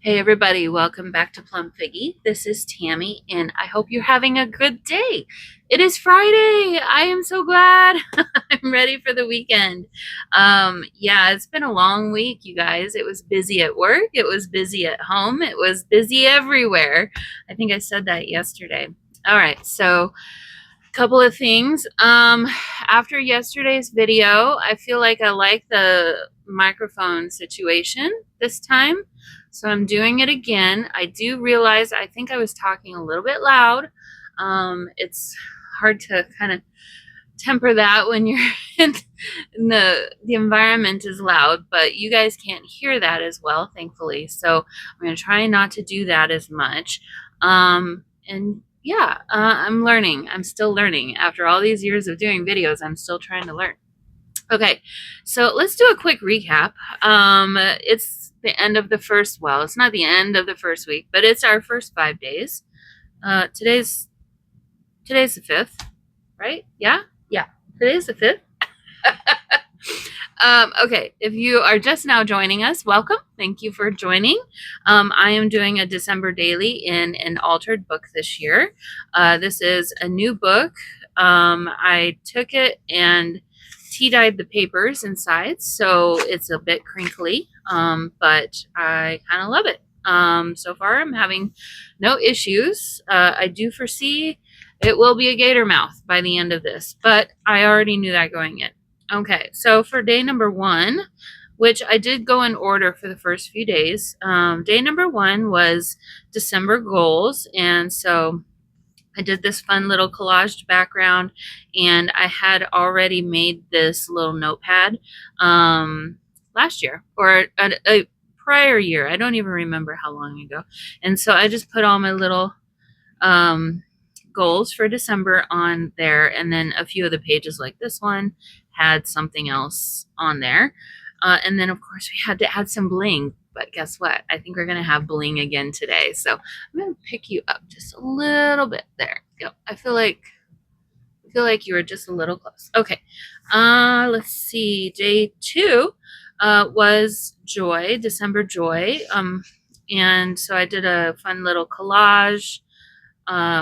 Hey everybody, welcome back to Plum Figgy. This is Tammy and I hope you're having a good day. It is Friday. I am so glad. I'm ready for the weekend. Yeah, it's been a long week, you guys. It was busy at work, it was busy at home, it was busy everywhere. I think I said that yesterday. All right, so couple of things. After yesterday's video, I feel like I like the microphone situation this time. So I'm doing it again. I do realize I think I was talking a little bit loud. It's hard to kind of temper that when you're in the environment is loud, but you guys can't hear that as well, thankfully. So I'm going to try not to do that as much. And yeah, I'm learning. I'm still learning. After all these years of doing videos, I'm still trying to learn. Okay, so let's do a quick recap. It's the end of the first, well, it's not the end of the first week, but it's our first 5 days. Today's the 5th, right? Yeah? Yeah, today's the 5th. Okay, if you are just now joining us, welcome. Thank you for joining. I am doing a December daily in an altered book this year. This is a new book. I took it and tea-dyed the papers inside, so it's a bit crinkly, but I kind of love it. So far, I'm having no issues. I do foresee it will be a gator mouth by the end of this, but I already knew that going in. Okay, so for day number 1, which I did go in order for the first few days, day number 1 was December goals, and so I did this fun little collaged background, and I had already made this little notepad last year or a prior year. I don't even remember how long ago, and so I just put all my little goals for December on there, and then a few of the pages like this one had something else on there. And then, of course, we had to add some bling. But guess what? I think we're going to have bling again today. So I'm going to pick you up just a little bit. There you go. I feel like you were just a little close. Okay. Let's see. Day 2 was joy, December joy. And so I did a fun little collage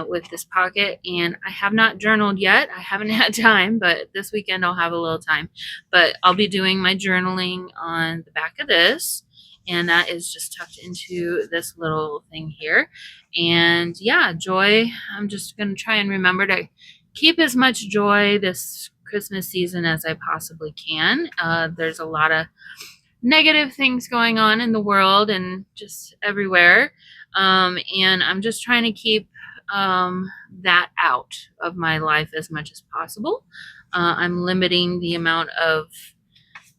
with this pocket, and I have not journaled yet. I haven't had time, but this weekend I'll have a little time. But I'll be doing my journaling on the back of this, and that is just tucked into this little thing here. And yeah, joy. I'm just going to try and remember to keep as much joy this Christmas season as I possibly can. There's a lot of negative things going on in the world and just everywhere. And I'm just trying to keep that out of my life as much as possible. I'm limiting the amount of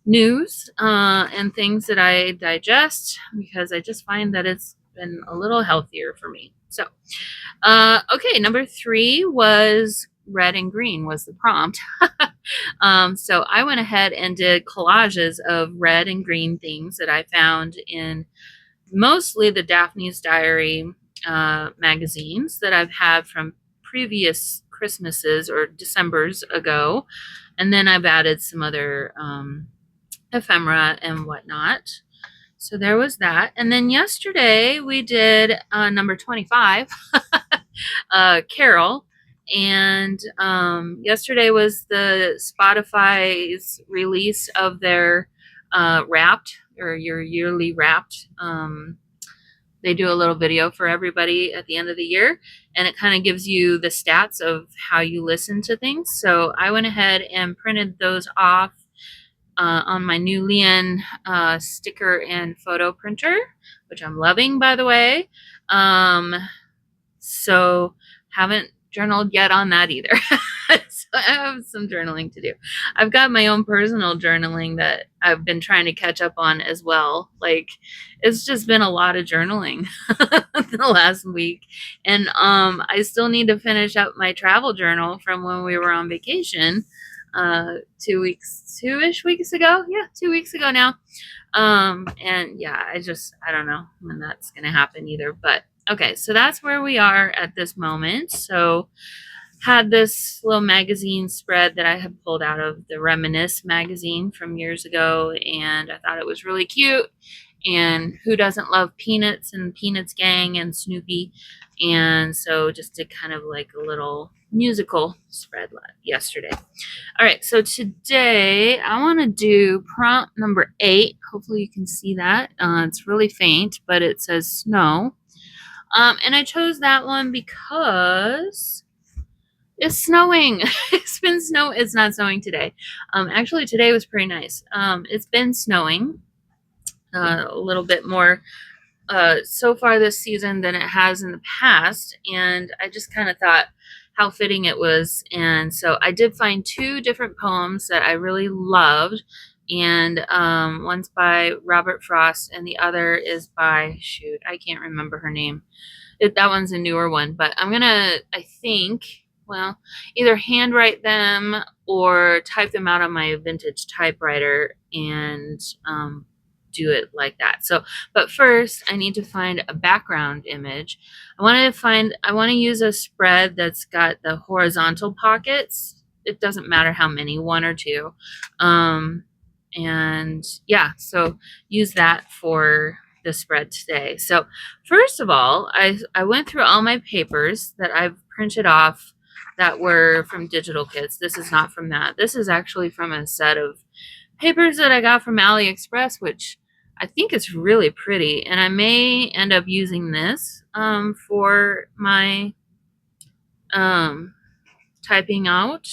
news and things that I digest because I just find that it's been a little healthier for me. So, okay, number 3 was red and green was the prompt. So I went ahead and did collages of red and green things that I found in mostly the Daphne's Diary magazines that I've had from previous Christmases or Decembers ago. And then I've added some other ephemera and whatnot. So there was that. And then yesterday we did number 25, Carol. And yesterday was the Spotify's release of their Wrapped or your yearly Wrapped. They do a little video for everybody at the end of the year, and it kind of gives you the stats of how you listen to things. So I went ahead and printed those off on my new Lian sticker and photo printer, which I'm loving, by the way. So haven't journaled yet on that either. So I have some journaling to do. I've got my own personal journaling that I've been trying to catch up on as well. Like, it's just been a lot of journaling the last week. And I still need to finish up my travel journal from when we were on vacation 2-ish weeks ago. Yeah, 2 weeks ago now. And yeah, I don't know when that's going to happen either. But okay, so that's where we are at this moment. So had this little magazine spread that I had pulled out of the Reminisce magazine from years ago, and I thought it was really cute. And who doesn't love Peanuts and Peanuts Gang and Snoopy? And so just did kind of like a little musical spread yesterday. All right, so today I want to do prompt number 8. Hopefully you can see that. It's really faint, but it says snow. And I chose that one because it's snowing. It's not snowing today. Actually, today was pretty nice. It's been snowing a little bit more so far this season than it has in the past. And I just kind of thought how fitting it was. And so I did find 2 different poems that I really loved. And one's by Robert Frost, and the other is by, shoot, I can't remember her name. That one's a newer one, but I'm going to, I think, well, either handwrite them or type them out on my vintage typewriter and do it like that. So, but first I need to find a background image. I want to use a spread that's got the horizontal pockets. It doesn't matter how many, 1 or 2. And yeah, so use that for the spread today. So first of all, I went through all my papers that I've printed off that were from Digital Kits. This is not from that. This is actually from a set of papers that I got from AliExpress, which I think is really pretty. And I may end up using this for my typing out,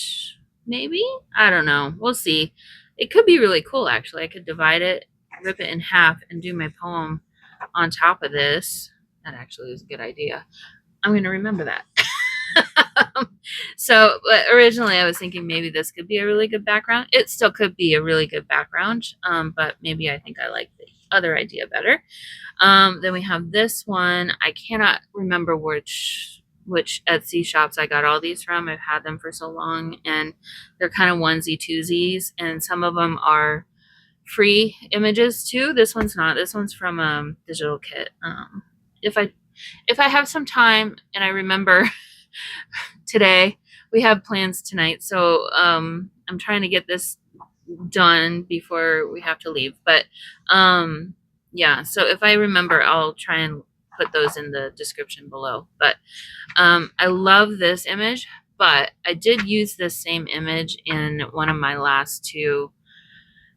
maybe? I don't know. We'll see. It could be really cool, actually. I could divide it, rip it in half, and do my poem on top of this. That actually is a good idea. I'm going to remember that. So, but originally I was thinking maybe this could be a really good background. It still could be a really good background, but maybe I think I like the other idea better. Then we have this one. I cannot remember which Etsy shops I got all these from. I've had them for so long, and they're kind of onesie twosies, and some of them are free images too. This one's not. This one's from Digital Kit. If I have some time and I remember today, we have plans tonight, so I'm trying to get this done before we have to leave. But yeah, so if I remember, I'll try and put those in the description below. But I love this image, but I did use this same image in one of my last 2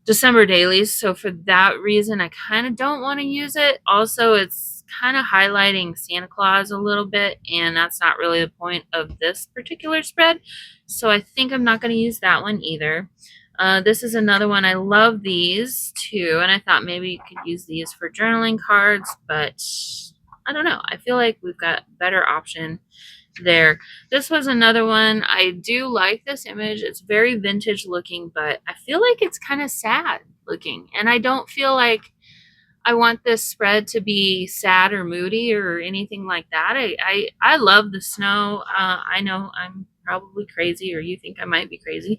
December dailies. So for that reason, I kind of don't want to use it. Also, it's kind of highlighting Santa Claus a little bit, and that's not really the point of this particular spread. So I think I'm not going to use that one either. This is another one. I love these too, and I thought maybe you could use these for journaling cards, but I don't know. I feel like we've got a better option there. This was another one. I do like this image. It's very vintage looking, but I feel like it's kind of sad looking, and I don't feel like I want this spread to be sad or moody or anything like that. I love the snow. I know I'm probably crazy, or you think I might be crazy.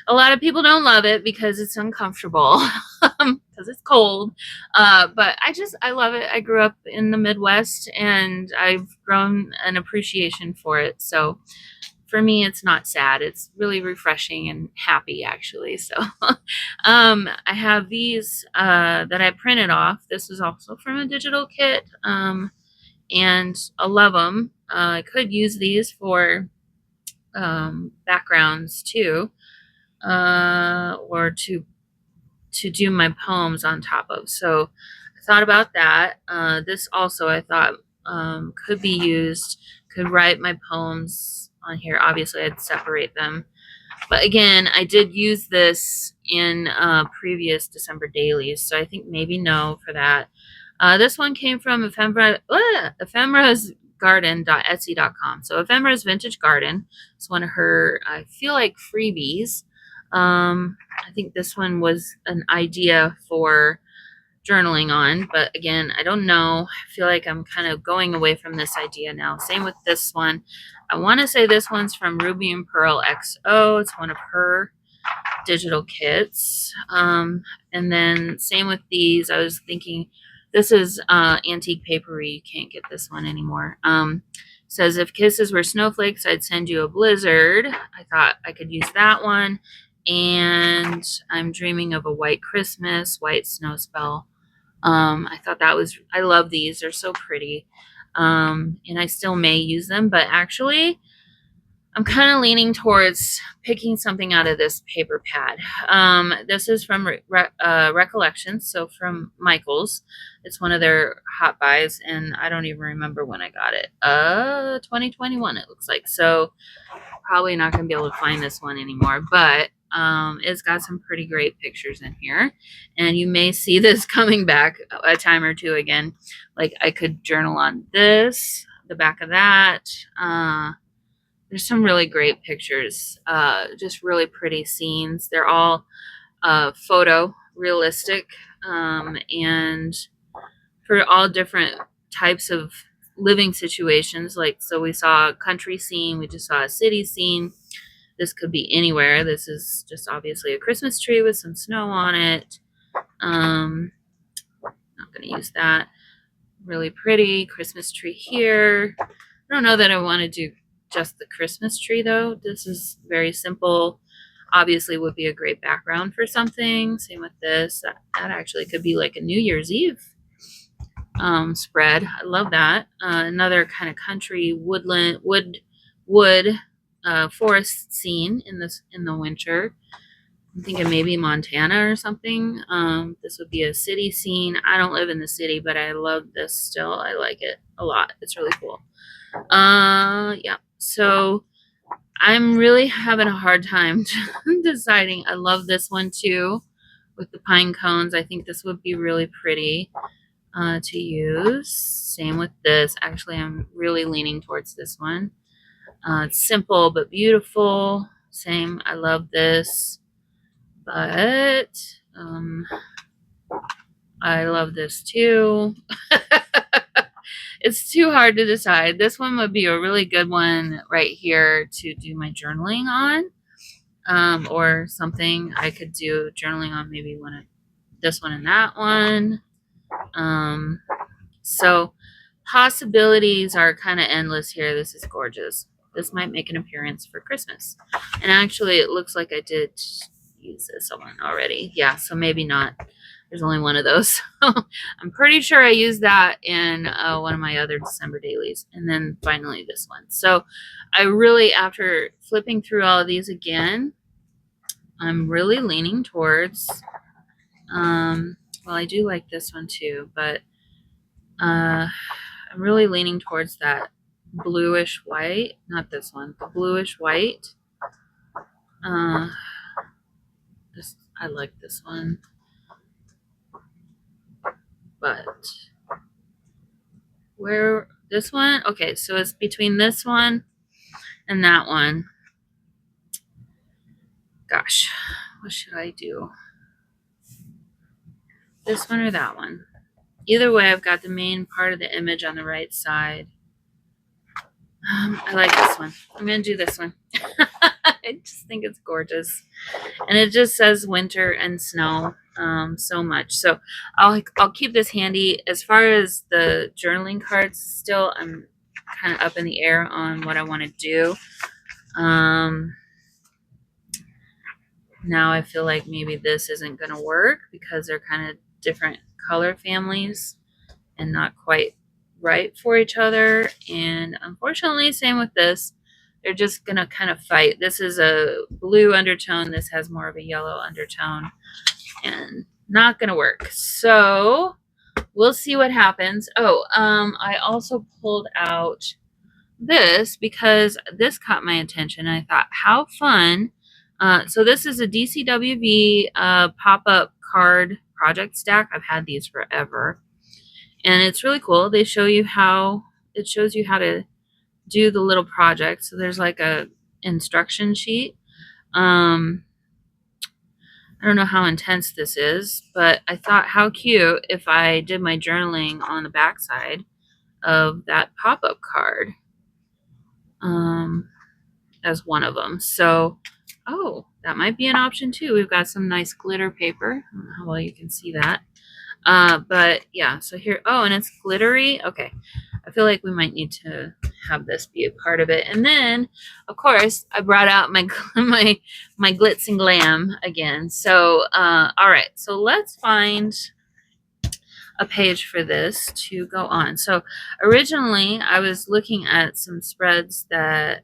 A lot of people don't love it because it's uncomfortable, because it's cold. But I love it. I grew up in the Midwest, and I've grown an appreciation for it. So for me, it's not sad. It's really refreshing and happy, actually. So I have these that I printed off. This is also from a Digital Kit, and I love them. I could use these for backgrounds too, or to do my poems on top of. So I thought about that. This also I thought could be used, could write my poems on here. Obviously I'd separate them, but again, I did use this in previous December dailies, so I think maybe no for that. This one came from Ephemera's Garden.etsy.com. So Ephemera's Vintage Garden. It's one of her, I feel like, freebies. I think this one was an idea for journaling on, but again, I don't know. I feel like I'm kind of going away from this idea now. Same with this one. I want to say this one's from Ruby and Pearl XO. It's one of her Digital Kits. And then same with these. I was thinking this is Antique Papery. You can't get this one anymore. Says, if kisses were snowflakes, I'd send you a blizzard. I thought I could use that one. And I'm dreaming of a white Christmas, white snow spell I thought that was, I love these. They're so pretty. And I still may use them, but actually I'm kind of leaning towards picking something out of this paper pad. This is from Recollections, so from Michaels. It's one of their hot buys, and I don't even remember when I got it. 2021 it looks like. So probably not going to be able to find this one anymore, but it's got some pretty great pictures in here, and you may see this coming back a time or two again. Like I could journal on this, the back of that. There's some really great pictures, just really pretty scenes. They're all photo realistic, and for all different types of living situations. Like, so we saw a country scene, we just saw a city scene. This could be anywhere. This is just obviously a Christmas tree with some snow on it. Not going to use that. Really pretty Christmas tree here. I don't know that I want to do just the Christmas tree though. This is very simple. Obviously would be a great background for something. Same with this. That actually could be like a New Year's Eve spread. I love that. Another kind of country woodland forest scene in the winter. I'm thinking maybe Montana or something. This would be a city scene. I don't live in the city, but I love this still. I like it a lot. It's really cool. Yeah. So I'm really having a hard time deciding. I love this one too with the pine cones. I think this would be really pretty to use. Same with this. Actually, I'm really leaning towards this one. It's simple but beautiful. Same. I love this. But I love this too. It's too hard to decide. This one would be a really good one right here to do my journaling on, or something I could do journaling on, maybe one of this one and that one. So possibilities are kind of endless here. This is gorgeous. This might make an appearance for Christmas. And actually, it looks like I did use this one already. Yeah, so maybe not. There's only one of those. I'm pretty sure I used that in one of my other December dailies. And then finally this one. So I really, after flipping through all of these again, I'm really leaning towards, well, I do like this one too, but I'm really leaning towards that bluish white. Not this one, the bluish white. I like this one. But where this one? Okay, so it's between this one and that one. Gosh, what should I do? This one or that one? Either way, I've got the main part of the image on the right side. I like this one. I'm going to do this one. I just think it's gorgeous. And it just says winter and snow so much. So I'll keep this handy. As far as the journaling cards, still I'm kind of up in the air on what I want to do. Now I feel like maybe this isn't going to work because they're kind of different color families and not quite right for each other. And unfortunately, same with this. They're just going to kind of fight. This is a blue undertone. This has more of a yellow undertone. And not going to work. So we'll see what happens. Oh, I also pulled out this because this caught my attention. I thought, how fun. So this is a DCWV pop-up card project stack. I've had these forever. And it's really cool. They show you how, it shows you how to do the little project. So there's like a instruction sheet. I don't know how intense this is, but I thought how cute if I did my journaling on the back side of that pop-up card as one of them. So, oh, that might be an option too. We've got some nice glitter paper. I don't know how well you can see that. But yeah, so here, oh, and it's glittery. Okay. I feel like we might need to have this be a part of it. And then, of course, I brought out my glitz and glam again. So, all right. So let's find a page for this to go on. So originally I was looking at some spreads that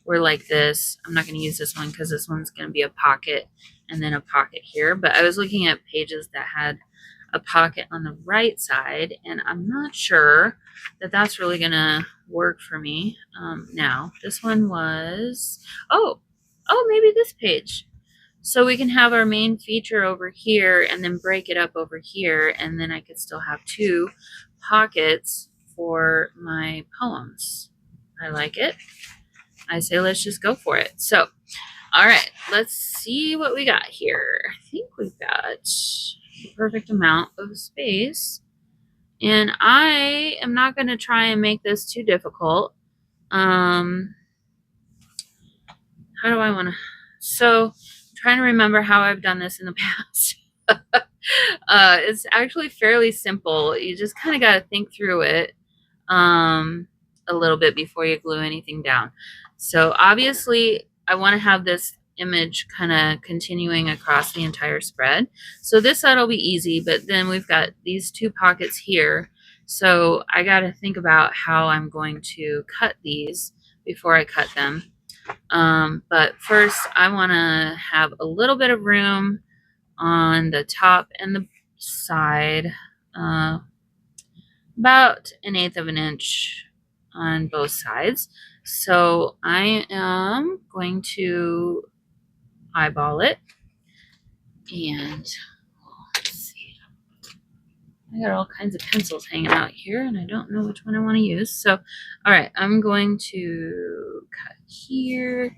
were like this. I'm not going to use this one because this one's going to be a pocket and then a pocket here. But I was looking at pages that had a pocket on the right side, and I'm not sure that that's really going to work for me. Now, this one was, maybe this page. So we can have our main feature over here and then break it up over here, and then I could still have 2 pockets for my poems. I like it. I say let's just go for it. So, all right, let's see what we got here. I think we've got the perfect amount of space. And I am not going to try and make this too difficult. How do I want to? So, I'm trying to remember how I've done this in the past. It's actually fairly simple. You just kind of got to think through it a little bit before you glue anything down. So obviously I want to have this image kind of continuing across the entire spread. So this side will be easy, but then we've got these 2 pockets here. So I got to think about how I'm going to cut these before I cut them. But first I want to have a little bit of room on the top and the side, about 1/8 of an inch on both sides. So I am going to eyeball it, and let's see. I got all kinds of pencils hanging out here, and I don't know which one I want to use. So, all right, I'm going to cut here,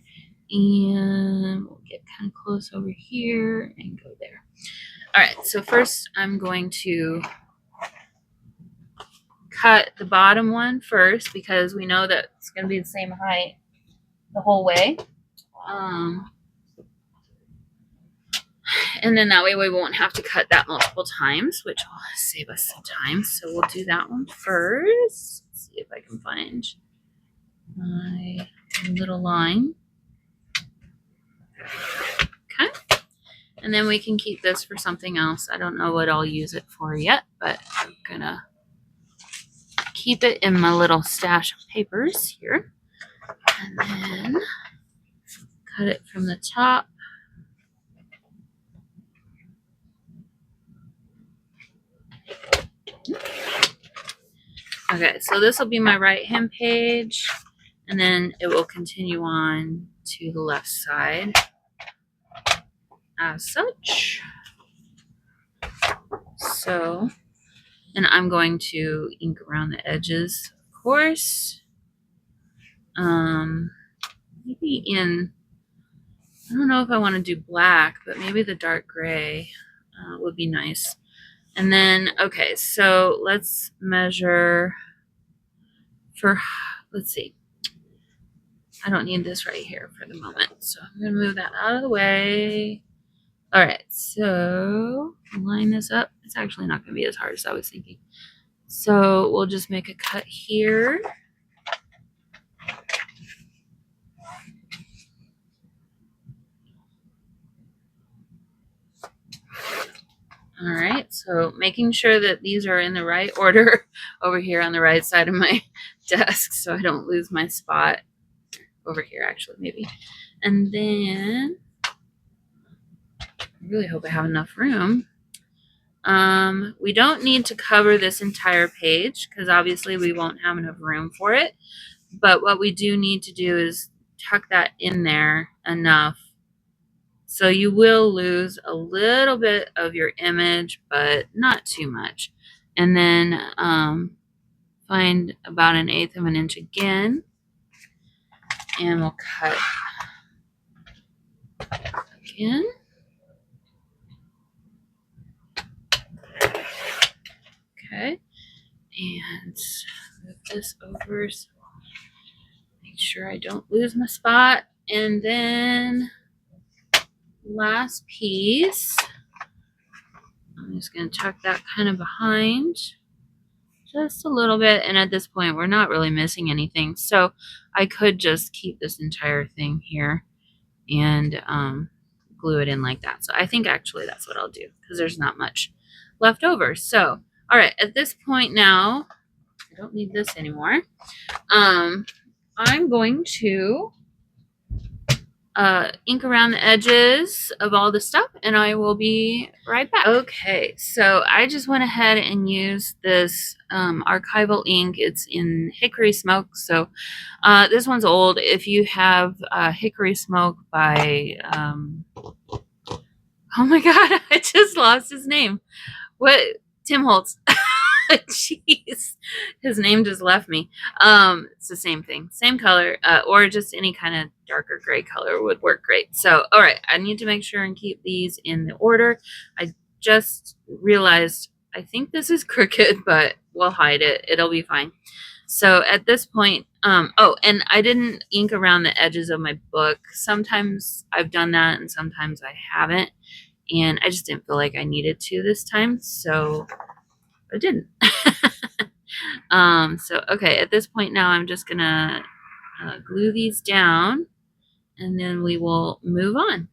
and we'll get kind of close over here and go there. All right, so first I'm going to cut the bottom one first because we know that it's going to be the same height the whole way. And then that way we won't have to cut that multiple times, which will save us some time. So we'll do that one first. Let's see if I can find my little line. Okay. And then we can keep this for something else. I don't know what I'll use it for yet, but I'm going to keep it in my little stash of papers here. And then cut it from the top. Okay, so this will be my right-hand page, and then it will continue on to the left side as such. So, and I'm going to ink around the edges, of course. Maybe in, I don't know if I want to do black, but maybe the dark gray would be nice. And then, okay, so let's measure for, let's see. I don't need this right here for the moment. So I'm going to move that out of the way. All right, so line this up. It's actually not going to be as hard as I was thinking. So we'll just make a cut here. All right, so making sure that these are in the right order over here on the right side of my desk so I don't lose my spot. Over here, actually, maybe. And then I really hope I have enough room. We don't need to cover this entire page because obviously we won't have enough room for it. But what we do need to do is tuck that in there enough. So you will lose a little bit of your image, but not too much. And then find about 1/8 of an inch again. And we'll cut again. Okay. And move this over so make sure I don't lose my spot. And then last piece, I'm just going to tuck that kind of behind just a little bit. And at this point, we're not really missing anything. So I could just keep this entire thing here and glue it in like that. So I think actually that's what I'll do because there's not much left over. So, all right, at this point now, I don't need this anymore. I'm going to ink around the edges of all the stuff, and I will be right back. Okay, so I just went ahead and used this archival ink. It's in Hickory Smoke. So this one's old. If you have Hickory Smoke by, oh my God, I just lost his name. What? Tim Holtz. Jeez, his name just left me. It's the same thing, same color, or just any kind of darker gray color would work great. So, all right, I need to make sure and keep these in the order. I just realized I think this is crooked, but we'll hide it. It'll be fine. So at this point, oh, and I didn't ink around the edges of my book. Sometimes I've done that, and sometimes I haven't, and I just didn't feel like I needed to this time, so I didn't. So okay, at this point now I'm just gonna glue these down, and then we will move on.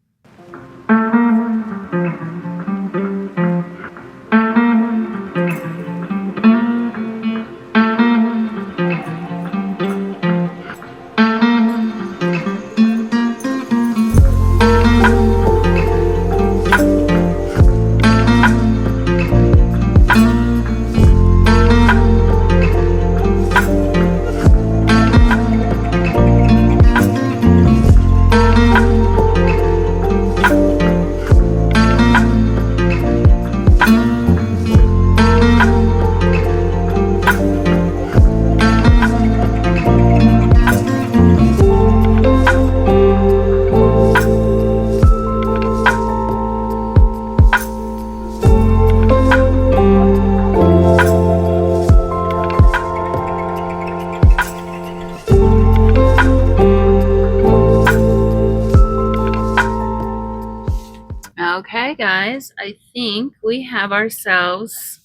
Okay, guys, I think we have ourselves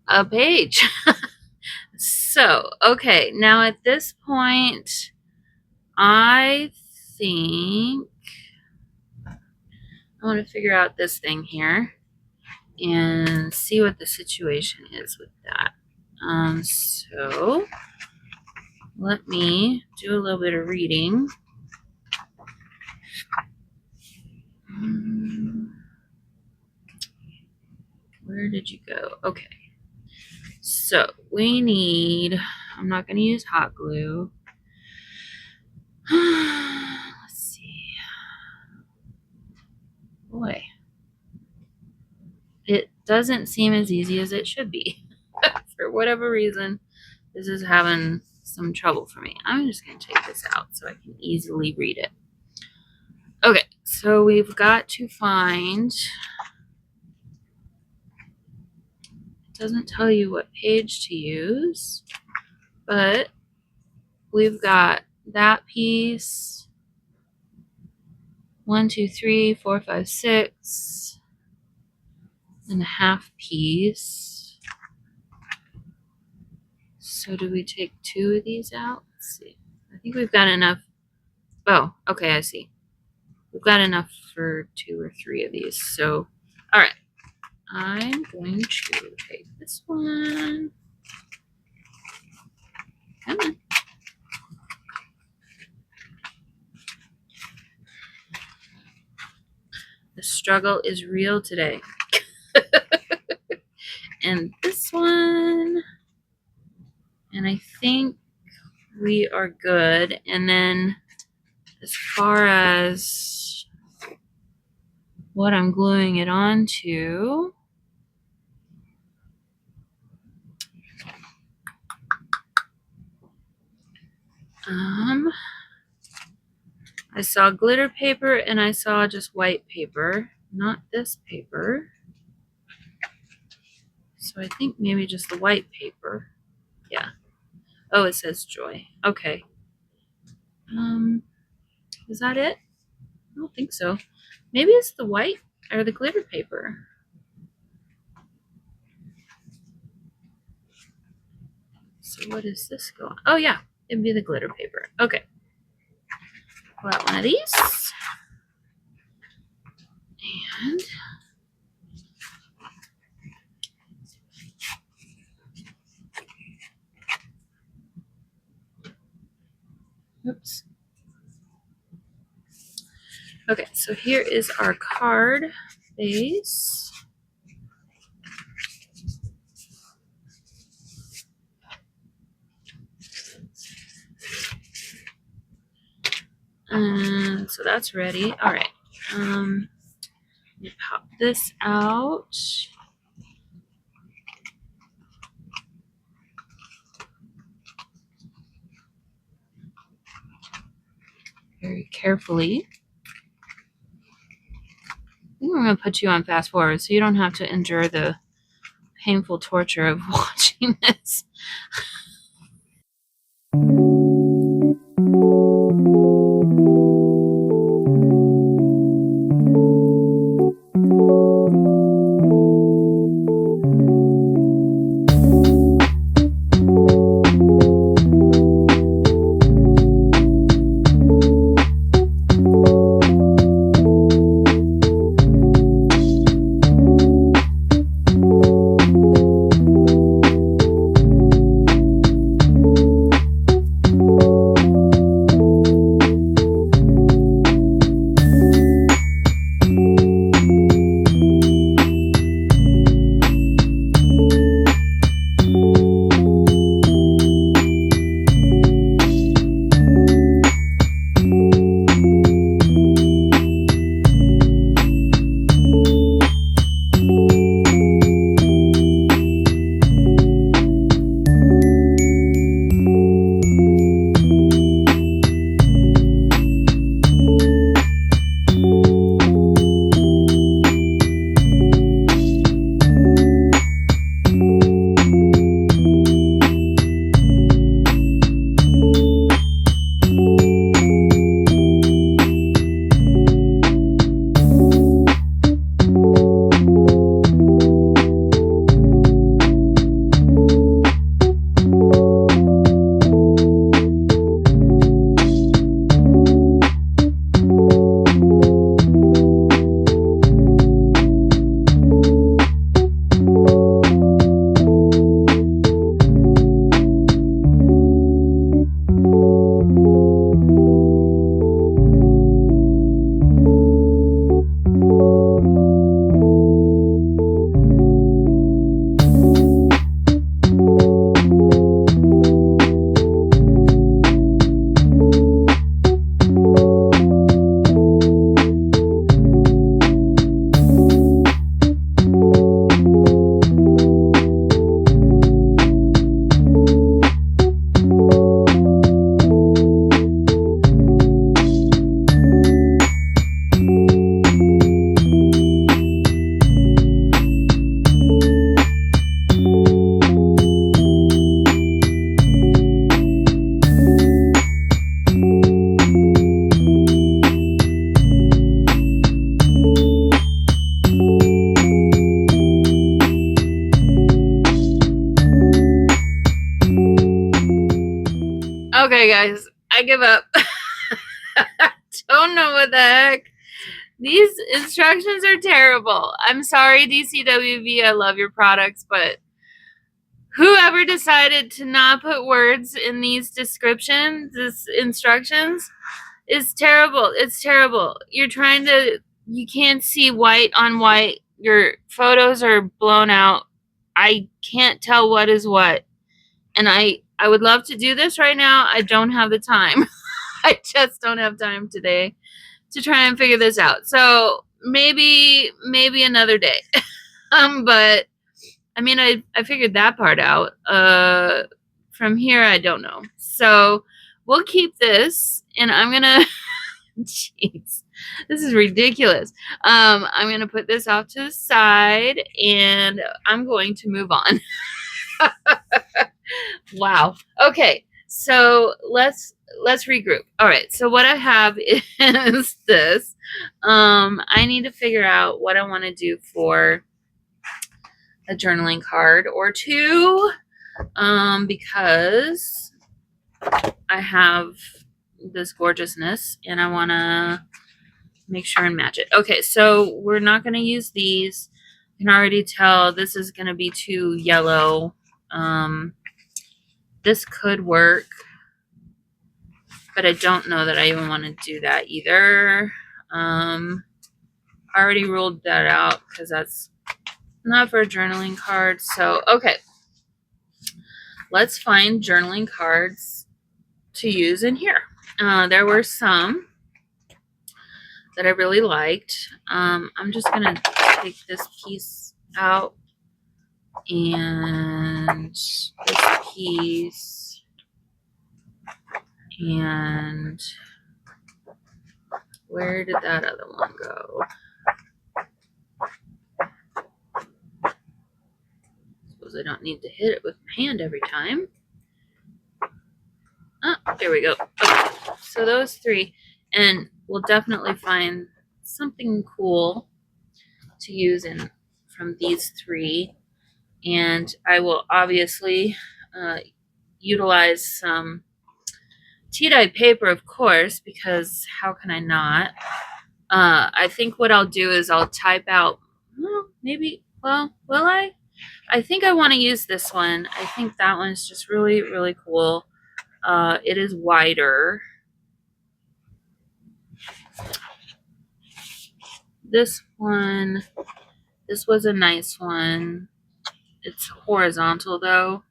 a page. So, okay, now at this point, I think I want to figure out this thing here and see what the situation is with that. So let me do a little bit of reading. Where did you go? Okay. So we need, I'm not going to use hot glue. Let's see. Boy, it doesn't seem as easy as it should be. For whatever reason, this is having some trouble for me. I'm just going to take this out so I can easily read it. Okay, so we've got to find, it doesn't tell you what page to use, but we've got that piece, 1, 2, 3, 4, 5, 6, and a half piece. So do we take 2 of these out? Let's see. I think we've got enough. Oh, okay, I see. We've got enough for 2 or 3 of these. So, all right. I'm going to take this one. Come on. The struggle is real today. And this one. And I think we are good. And then as far as what I'm gluing it onto, I saw glitter paper and I saw just white paper, not this paper. So I think maybe just the white paper. Yeah. Oh, it says Joy. Okay. Is that it? I don't think so. Maybe it's the white or the glitter paper. So what is this going? Oh yeah, it'd be the glitter paper. Okay. Pull out one of these. And Oops. Okay, so here is our card base. And so that's ready. All right. Let me pop this out. Very carefully. I'm going to put you on fast forward so you don't have to endure the painful torture of watching this. Okay, guys, I give up. I don't know what the heck. These instructions are terrible. I'm sorry, DCWV. I love your products, but whoever decided to not put words in these descriptions, these instructions, is terrible. It's terrible. You can't see white on white. Your photos are blown out. I can't tell what is what. And I would love to do this right now. I don't have the time. I just don't have time today to try and figure this out. So maybe another day. But I mean, I figured that part out. From here, I don't know. So we'll keep this, and I'm gonna. Jeez, this is ridiculous. I'm gonna put this off to the side, and I'm going to move on. Wow. Okay. So let's regroup. All right. So what I have is this. I need to figure out what I want to do for a journaling card or two, because I have this gorgeousness and I want to make sure and match it. Okay. So we're not going to use these. You can already tell this is going to be too yellow. This could work. but I don't know that I even want to do that either. I already ruled that out because that's not for a journaling card. So, okay. Let's find journaling cards to use in here. There were some that I really liked. I'm just going to take this piece out and this piece and where did that other one go? Suppose I don't need to hit it with my hand every time. Oh, there we go. Okay, so those three, and we'll definitely find something cool to use in from these three. And I will obviously utilize some tea-dyed paper, of course, because how can I not? I think what I'll do is I'll type out, well, maybe, well, will I? I think I want to use this one. I think that one's just really, really cool. It is wider. This one, this was a nice one. It's horizontal though.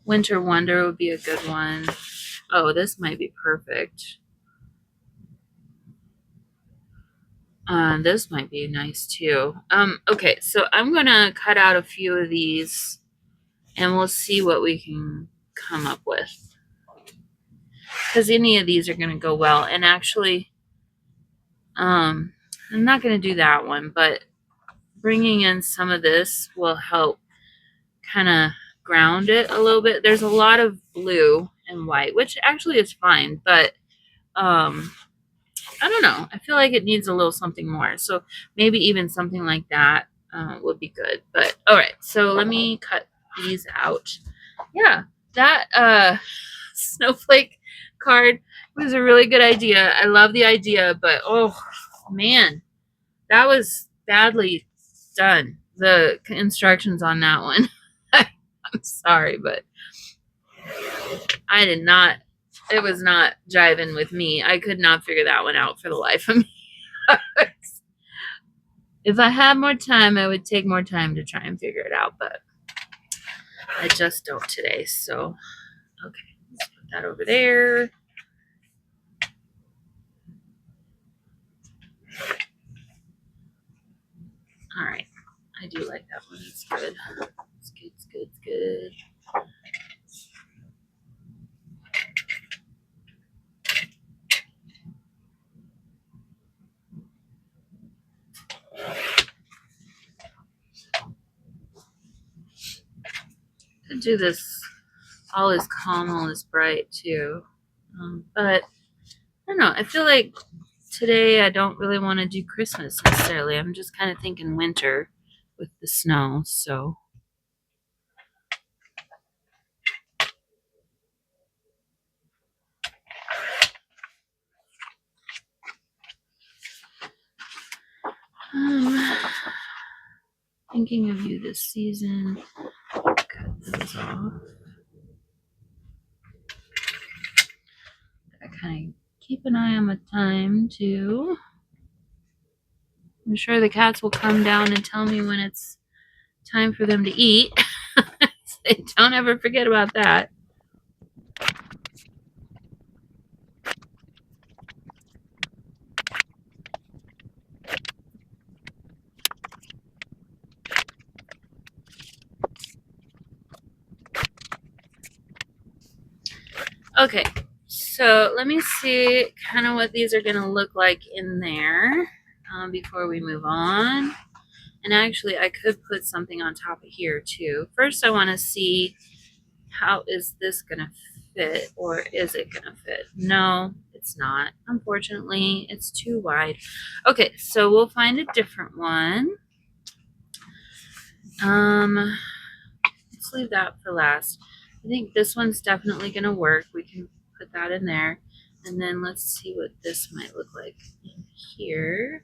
Winter Wonder would be a good one. Oh, this might be perfect. This might be nice too. Okay, so I'm gonna cut out a few of these and we'll see what we can come up with. Because any of these are gonna go well. And actually, I'm not gonna do that one, but bringing in some of this will help kind of ground it a little bit. There's a lot of blue and white, which actually is fine, but I don't know. I feel like it needs a little something more. So maybe even something like that would be good. But all right, so let me cut these out. Yeah, that snowflake card was a really good idea. I love the idea, but oh man, that was badly done. The instructions on that one. I'm sorry, but I did not. It was not jiving with me. I could not figure that one out for the life of me. If I had more time, I would take more time to try and figure it out, but I just don't today. So, okay, let's put that over there. All right, I do like that one. It's good. It's good. It's good. It's good. Could do this all is calm, all is bright too. But I don't know. I feel like today I don't really want to do Christmas necessarily. I'm just kind of thinking winter with the snow. So thinking of you this season. Cut those off. I kind of keep an eye on the time too. I'm sure the cats will come down and tell me when it's time for them to eat. They don't ever forget about that. Okay, so let me see kind of what these are going to look like in there before we move on. And actually, I could put something on top of here too. First, I want to see how is this going to fit, or is it going to fit? No, it's not. Unfortunately, it's too wide. Okay, so we'll find a different one. Let's leave that for last. I think this one's definitely going to work. We can put that in there. And then let's see what this might look like in here.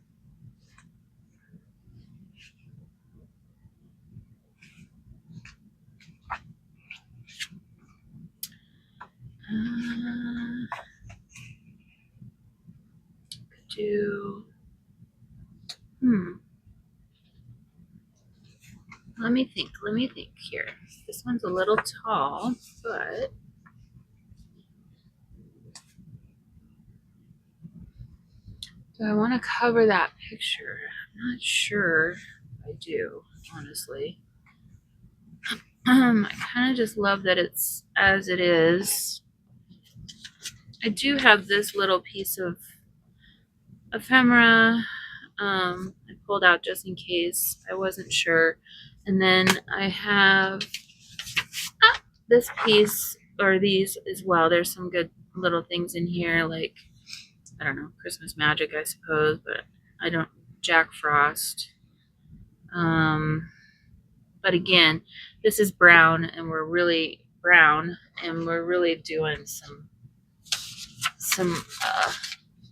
do? Let me think here. This one's a little tall, but do I want to cover that picture? I'm not sure I do, honestly. I kind of just love that it's as it is. I do have this little piece of ephemera I pulled out just in case I wasn't sure. And then I have this piece, or these as well. There's some good little things in here, like, I don't know, Christmas magic, I suppose, but I don't, Jack Frost. But again, this is brown, and we're really brown, and we're really doing some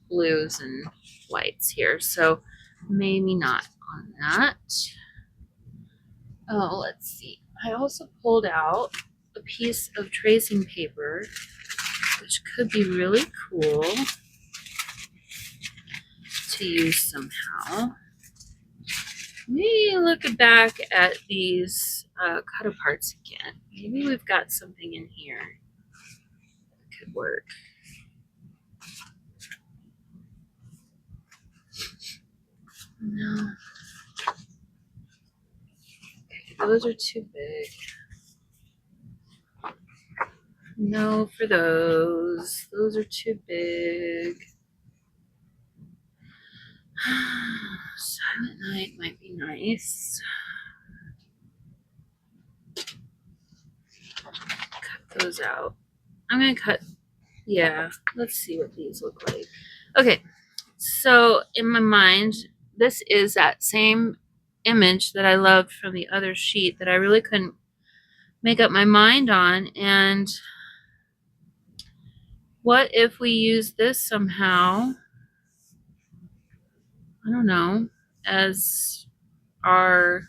blues and whites here. So maybe not on that. Oh, let's see. I also pulled out a piece of tracing paper, which could be really cool to use somehow. Maybe look back at these cut aparts again. Maybe we've got something in here that could work. No. Okay, those are too big. No for those. Those are too big. Silent Night might be nice. Cut those out. I'm going to cut, yeah, let's see what these look like. Okay, so in my mind, this is that same image that I loved from the other sheet that I really couldn't make up my mind on. And what if we use this somehow, I don't know, as our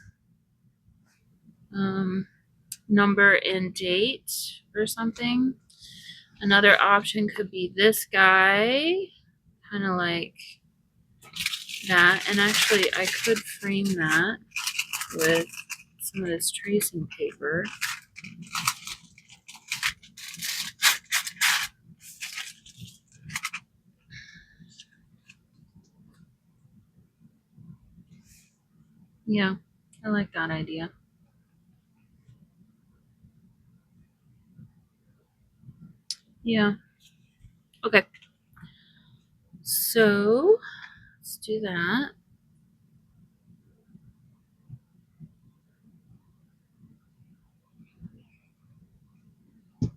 number and date or something? Another option could be this guy, kind of like that. And actually, I could frame that with some of this tracing paper. Yeah, I like that idea. Yeah. Okay. So let's do that. I'm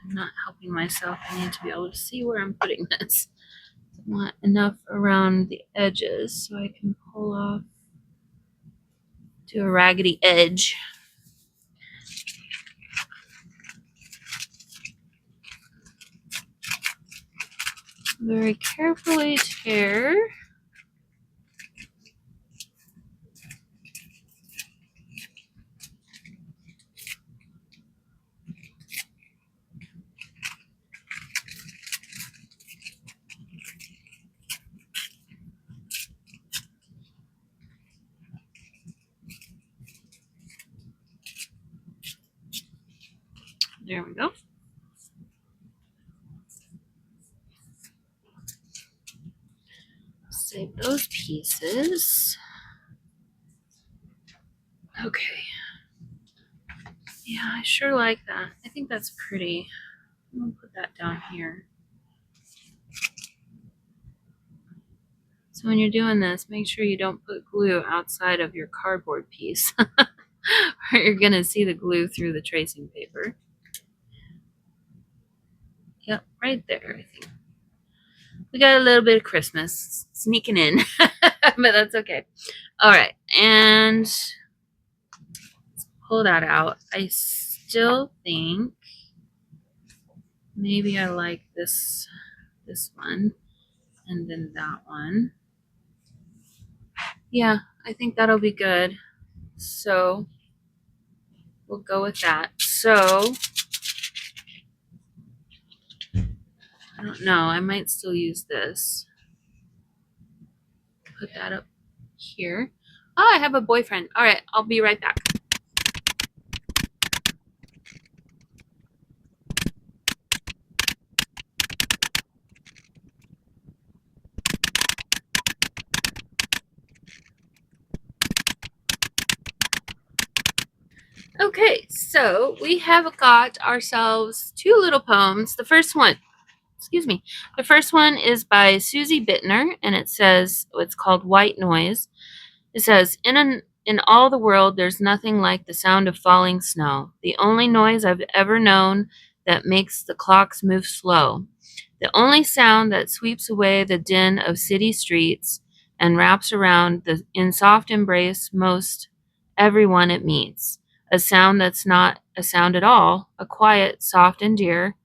not helping myself. I need to be able to see where I'm putting this. I want enough around the edges so I can pull off, do a raggedy edge. Very carefully tear. There we go. Save those pieces. Okay. Yeah, I sure like that. I think that's pretty. I'm gonna put that down here. So when you're doing this, make sure you don't put glue outside of your cardboard piece, or you're gonna see the glue through the tracing paper. Yep, right there, I think. We got a little bit of Christmas sneaking in, but that's okay. All right, and let's pull that out. I still think maybe I like this one, and then that one. Yeah, I think that'll be good. So we'll go with that. So I don't know. I might still use this. put that up here. Oh, I have a boyfriend. All right, I'll be right back. Okay, so we have got ourselves two little poems. The first one, excuse me, the first one is by Susie Bittner, and it says, it's called White Noise. It says, in all the world, there's nothing like the sound of falling snow, the only noise I've ever known that makes the clocks move slow, the only sound that sweeps away the din of city streets and wraps around in soft embrace most everyone it meets, a sound that's not a sound at all, a quiet, soft, and dear,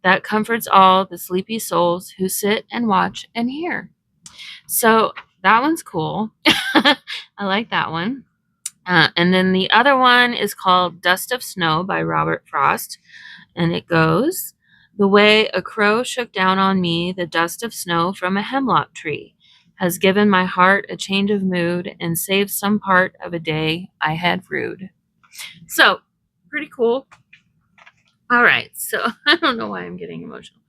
that comforts all the sleepy souls who sit and watch and hear. So that one's cool. I like that one. And then the other one is called Dust of Snow by Robert Frost. And it goes, the way a crow shook down on me the dust of snow from a hemlock tree has given my heart a change of mood and saved some part of a day I had rued. So, pretty cool. All right, so I don't know why I'm getting emotional.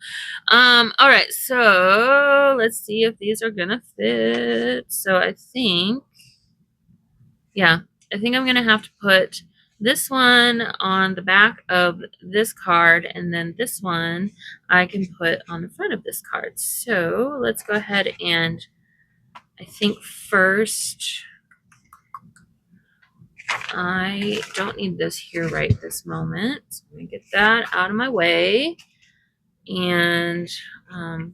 All right, so let's see if these are gonna fit. So I think I'm gonna have to put this one on the back of this card, and then this one I can put on the front of this card. So let's go ahead and I think first I don't need this here right this moment. So I'm gonna get that out of my way and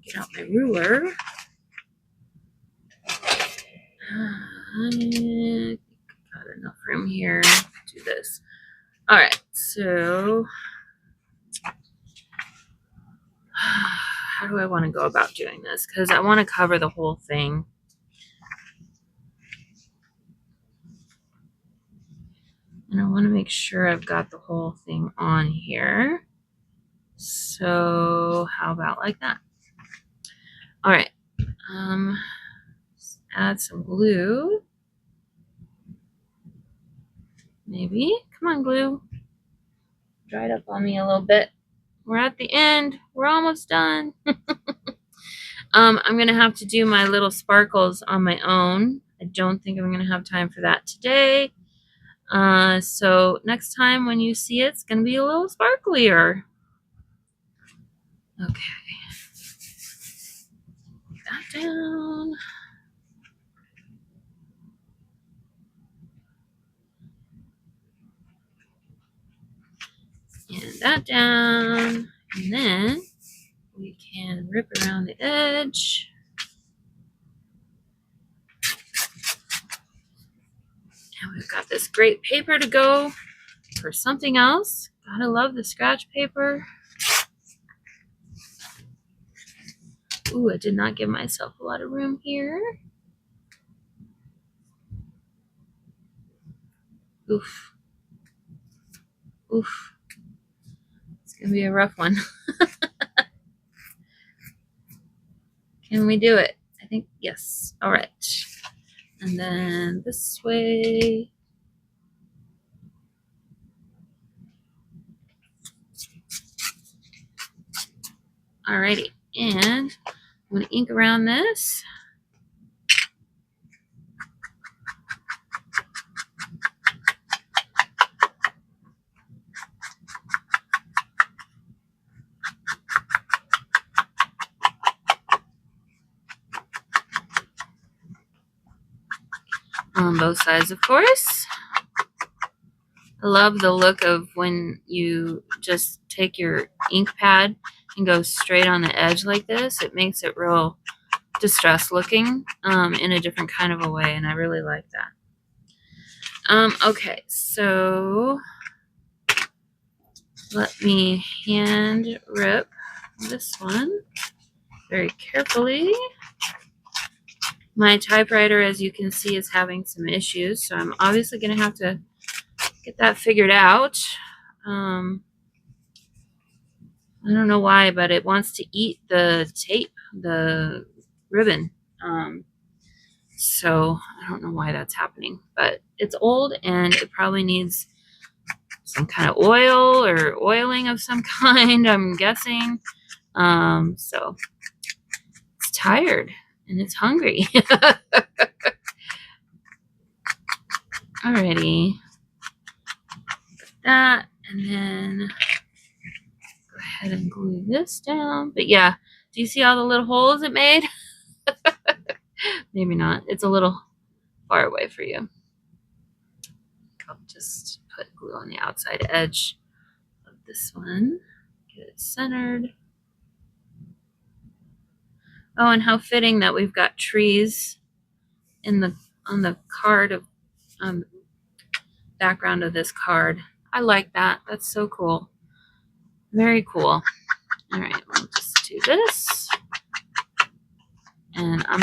get out my ruler. Got enough room here to do this. All right, so how do I want to go about doing this? Because I want to cover the whole thing. And I want to make sure I've got the whole thing on here. So how about like that? All right. Add some glue. Maybe. Come on, glue. Dried up on me a little bit. We're at the end. We're almost done. I'm going to have to do my little sparkles on my own. I don't think I'm going to have time for that today. So next time when you see it, it's going to be a little sparklier. Okay. Put that down. And that down. And then we can rip around the edge. And we've got this great paper to go for something else. Gotta love the scratch paper. Ooh, I did not give myself a lot of room here. Oof. Oof. It's gonna be a rough one. Can we do it? I think yes. All right. And then this way. Alrighty. And I'm gonna ink around this. On both sides, of course. I love the look of when you just take your ink pad and go straight on the edge like this. It makes it real distressed looking in a different kind of a way, and I really like that. Okay, so let me hand rip this one very carefully. My typewriter, as you can see, is having some issues, so I'm obviously going to have to get that figured out. I don't know why, but it wants to eat the tape, the ribbon. So I don't know why that's happening, but it's old and it probably needs some kind of oil or oiling of some kind, I'm guessing. So it's tired and it's hungry. Alrighty. That, and then go ahead and glue this down. But yeah, do you see all the little holes it made? Maybe not. It's a little far away for you. I'll just put glue on the outside edge of this one. Get it centered. Oh, and how fitting that we've got trees in the on the card of background of this card. I like that. That's so cool. Very cool. All right, we'll just do this. And I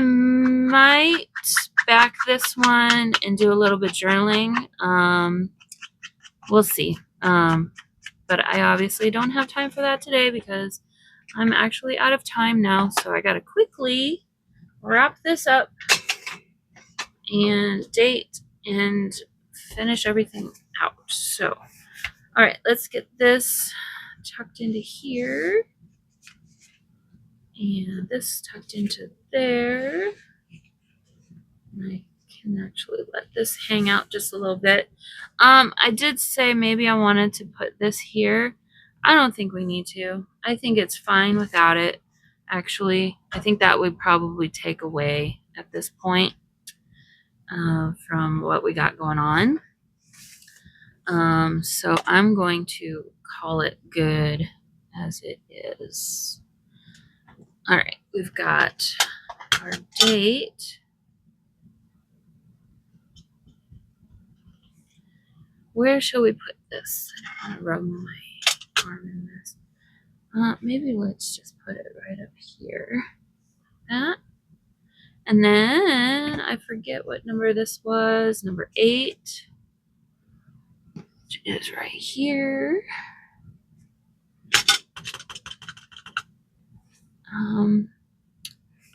might back this one and do a little bit journaling. We'll see. But I obviously don't have time for that today because I'm actually out of time now. So I got to quickly wrap this up and date and finish everything out. So, all right, let's get this tucked into here. And this tucked into there. And I can actually let this hang out just a little bit. I did say maybe I wanted to put this here. I don't think we need to. I think it's fine without it, actually. I think that would probably take away at this point from what we got going on. So I'm going to call it good as it is. All right, we've got our date. Where shall we put this? I don't want to rub my arm in this. Maybe let's just put it right up here. That. And then I forget what number this was. Number 8. Which is right here.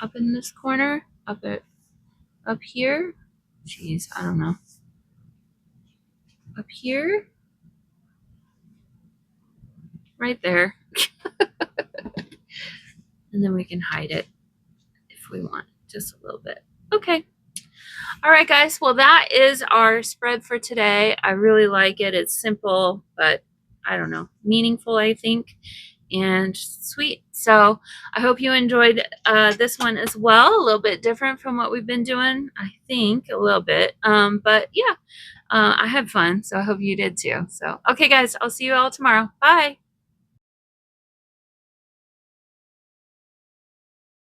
Up in this corner. Up here. Jeez, I don't know. Up here. Right there. And then we can hide it if we want, just a little bit. Okay. All right, guys. Well, that is our spread for today. I really like it. It's simple, but I don't know, meaningful, I think, and sweet. So I hope you enjoyed this one as well. A little bit different from what we've been doing, I think, a little bit. But yeah, I had fun. So I hope you did too. So, okay, guys, I'll see you all tomorrow. Bye.